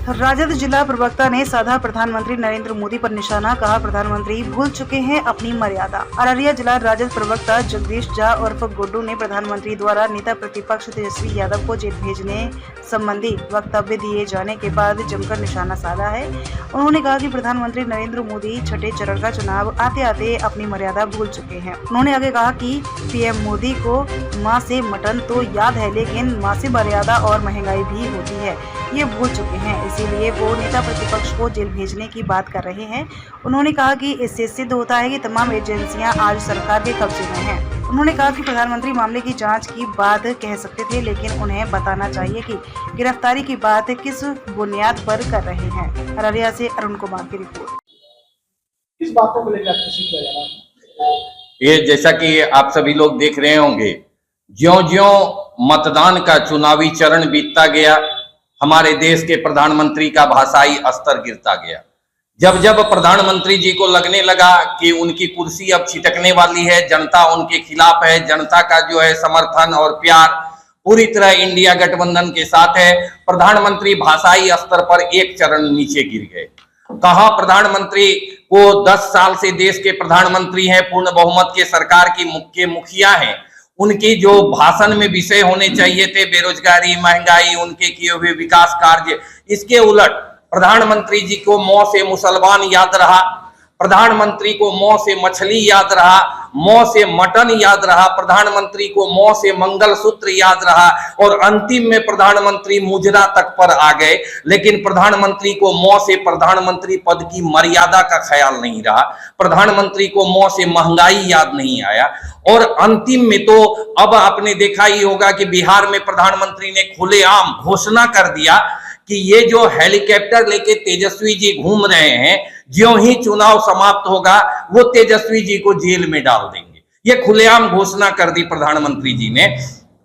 राजद जिला प्रवक्ता ने साधा प्रधानमंत्री नरेंद्र मोदी पर निशाना, कहा प्रधानमंत्री भूल चुके हैं अपनी मर्यादा। अररिया जिला राजद प्रवक्ता जगदीश झा उर्फ गुड्डू ने प्रधानमंत्री द्वारा नेता प्रतिपक्ष तेजस्वी यादव को जेल भेजने संबंधी वक्तव्य दिए जाने के बाद जमकर निशाना साधा है। उन्होंने कहा कि प्रधानमंत्री नरेंद्र मोदी छठे चरण का चुनाव आते आते अपनी मर्यादा भूल चुके हैं। उन्होंने आगे कहा कि पीएम मोदी को माँ से मटन तो याद है, लेकिन माँ से मर्यादा और महंगाई भी होती है, ये भूल चुके हैं, इसीलिए वो नेता प्रतिपक्ष को जेल भेजने की बात कर रहे हैं। उन्होंने कहा कि इससे सिद्ध होता है कि तमाम एजेंसियां आज सरकार के कब्जे में हैं। उन्होंने कहा कि प्रधानमंत्री मामले की जांच की बात कह सकते थे, लेकिन उन्हें बताना चाहिए कि गिरफ्तारी की बात किस बुनियाद पर कर रहे हैं। अररिया से अरुण कुमार की रिपोर्ट। किस बातों को लेकर किया जा रहा है? ये जैसा कि आप सभी लोग देख रहे होंगे, ज्यों-ज्यों मतदान का चुनावी चरण बीतता गया, हमारे देश के प्रधानमंत्री का भाषाई स्तर गिरता गया। जब जब प्रधानमंत्री जी को लगने लगा कि उनकी कुर्सी अब छिटकने वाली है, जनता उनके खिलाफ है, जनता का जो है समर्थन और प्यार पूरी तरह इंडिया गठबंधन के साथ है, प्रधानमंत्री भाषाई स्तर पर एक चरण नीचे गिर गए। कहा प्रधानमंत्री को 10 साल से देश के प्रधानमंत्री हैं, पूर्ण बहुमत के सरकार की मुखिया हैं, उनकी जो भाषण में विषय होने चाहिए थे बेरोजगारी, महंगाई, उनके किए हुए विकास कार्य, इसके उलट प्रधानमंत्री जी को मुंह से मुसलमान याद रहा, प्रधानमंत्री को मुंह से मछली याद रहा, मुंह से मटन याद रहा, प्रधानमंत्री को मुंह से मंगलसूत्र याद रहा और अंतिम में प्रधानमंत्री मुजरा तक पर आ गए, लेकिन प्रधानमंत्री को मुंह से प्रधानमंत्री पद की मर्यादा का ख्याल नहीं रहा, प्रधानमंत्री को मुंह से महंगाई याद नहीं आया और अंतिम में तो अब आपने देखा ही होगा कि बिहार में प्रधानमंत्री ने खुलेआम घोषणा कर दिया कि ये जो हेलीकॉप्टर लेके तेजस्वी जी घूम रहे हैं, ज्यों ही चुनाव समाप्त होगा वो तेजस्वी जी को जेल में डाल देंगे। ये खुलेआम घोषणा कर दी प्रधानमंत्री जी ने।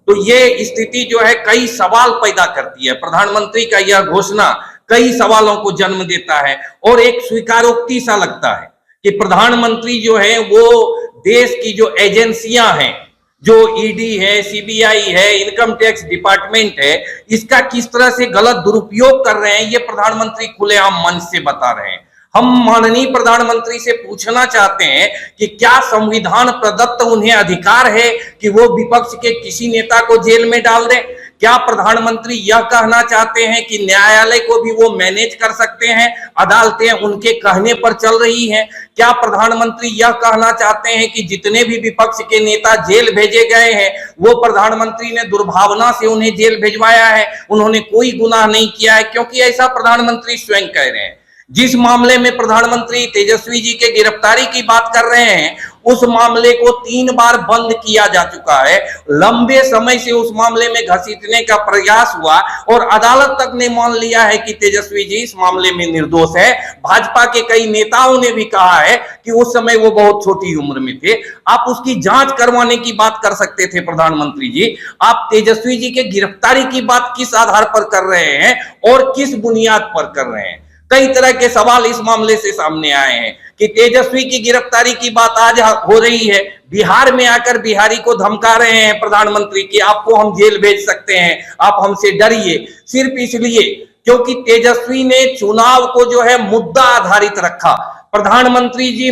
तो ये स्थिति जो है कई सवाल पैदा करती है। प्रधानमंत्री का यह घोषणा कई सवालों को जन्म देता है और एक स्वीकारोक्ति सा लगता है कि प्रधानमंत्री जो है वो देश की जो एजेंसियां हैं, जो ईडी है, सीबीआई है, इनकम टैक्स डिपार्टमेंट है, इसका किस तरह से गलत दुरुपयोग कर रहे हैं, ये प्रधानमंत्री खुलेआम मंच से बता रहे हैं। हम माननीय प्रधानमंत्री से पूछना चाहते हैं कि क्या संविधान प्रदत्त उन्हें अधिकार है कि वो विपक्ष के किसी नेता को जेल में डाल दें? क्या प्रधानमंत्री यह कहना चाहते हैं कि न्यायालय को भी वो मैनेज कर सकते हैं, अदालतें उनके कहने पर चल रही हैं? क्या प्रधानमंत्री यह कहना चाहते हैं कि जितने भी विपक्ष के नेता जेल भेजे गए हैं वो प्रधानमंत्री ने दुर्भावना से उन्हें जेल भिजवाया है, उन्होंने कोई गुनाह नहीं किया है? क्योंकि ऐसा प्रधानमंत्री स्वयं कह रहे हैं। जिस मामले में प्रधानमंत्री तेजस्वी जी के गिरफ्तारी की बात कर रहे हैं, उस मामले को 3 बार बंद किया जा चुका है। लंबे समय से उस मामले में घसीटने का प्रयास हुआ और अदालत तक ने मान लिया है कि तेजस्वी जी इस मामले में निर्दोष है। भाजपा के कई नेताओं ने भी कहा है कि उस समय वो बहुत छोटी उम्र में थे। आप उसकी जांच करवाने की बात कर सकते थे प्रधानमंत्री जी। आप तेजस्वी जी के गिरफ्तारी की बात किस आधार पर कर रहे हैं और किस बुनियाद पर कर रहे हैं? कई तरह के सवाल इस मामले से सामने आए हैं कि तेजस्वी की गिरफ्तारी की बात आज हो रही है, बिहार में आकर बिहारी को धमका रहे हैं प्रधानमंत्री कि आपको हम जेल भेज सकते हैं, आप हमसे डरिए, सिर्फ इसलिए क्योंकि तेजस्वी ने चुनाव को जो है मुद्दा आधारित रखा। प्रधानमंत्री जी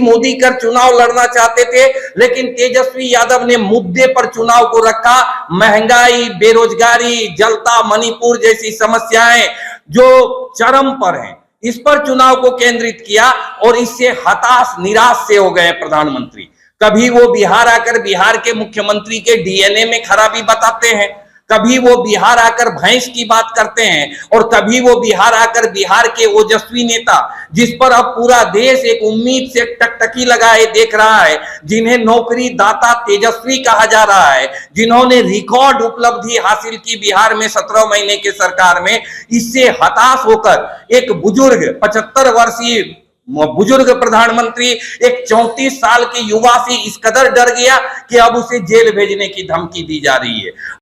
मोदी कर चुनाव लड़ना चाहते थे, लेकिन तेजस्वी यादव ने मुद्दे पर चुनाव को रखा। महंगाई, बेरोजगारी, जलता मणिपुर जैसी समस्याएं जो चरम पर हैं, इस पर चुनाव को केंद्रित किया और इससे हताश निराश से हो गए प्रधानमंत्री। कभी वो बिहार आकर बिहार के मुख्यमंत्री के डीएनए में खराबी बताते हैं, कभी वो बिहार आकर भैंस की बात करते हैं और कभी वो बिहार आकर बिहार के ओजस्वी नेता, जिस पर अब पूरा देश एक उम्मीद से टकटकी लगाए देख रहा है, जिन्हें नौकरी दाता तेजस्वी कहा जा रहा है, जिन्होंने रिकॉर्ड उपलब्धि हासिल की बिहार में 17 महीने के सरकार में, इससे हताश होकर एक बुजुर्ग 75 वर्षीय बुजुर्ग प्रधानमंत्री एक 34 साल के युवा से इस कदर डर गया कि अब उसे जेल भेजने की धमकी दी जा रही है।